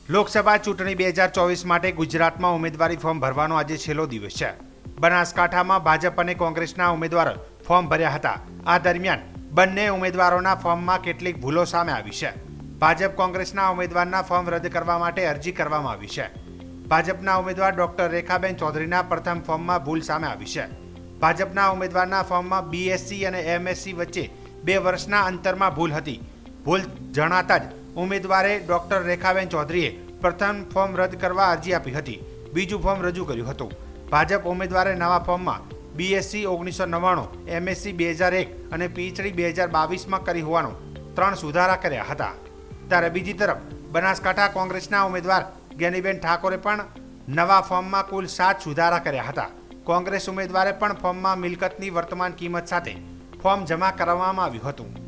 લોકસભા ચૂંટણી 2024 માટે ગુજરાતમાં ઉમેદવારી ફોર્મ ભરવાનો આજે છેલ્લો દિવસ છે। બનાસકાંઠામાં ભાજપ અને કોંગ્રેસના ઉમેદવારો ફોર્મ ભર્યા હતા। આ દરમિયાન બંને ઉમેદવારોના ફોર્મમાં કેટલીક ભૂલો સામે આવી છે। ભાજપ કોંગ્રેસના ઉમેદવારના ફોર્મ રદ કરવા માટે અરજી કરવામાં આવી છે। ભાજપના ઉમેદવાર ડોક્ટર રેખાબેન ચૌધરીના પ્રથમ ફોર્મમાં ભૂલ સામે આવી છે। ભાજપના ઉમેદવારના ફોર્મમાં બીએસસી અને એમએસસી વચ્ચે 2 વર્ષના અંતરમાં ભૂલ હતી। ભૂલ જણાતા જ ઉમેદવારે ડોક્ટર રેખાબેન ચૌધરીએ પ્રથમ ફોર્મ રદ કરવા અરજી આપી હતી। બીજું ફોર્મ રજૂ કર્યું હતું। ભાજપ ઉમેદવારે નવા ફોર્મમાં બીએસસી 1999, એમએસસી 2001 અને પીએચડી 2022માં કરી હોવાનો 3 સુધારા કર્યા હતા। ત્યારે બીજી તરફ બનાસકાંઠા કોંગ્રેસના ઉમેદવાર જ્ઞાનીબેન ઠાકોરે પણ નવા ફોર્મમાં કુલ 7 સુધારા કર્યા હતા। કોંગ્રેસ ઉમેદવારે પણ ફોર્મમાં મિલકતની વર્તમાન કિંમત સાથે ફોર્મ જમા કરવામાં આવ્યું હતું।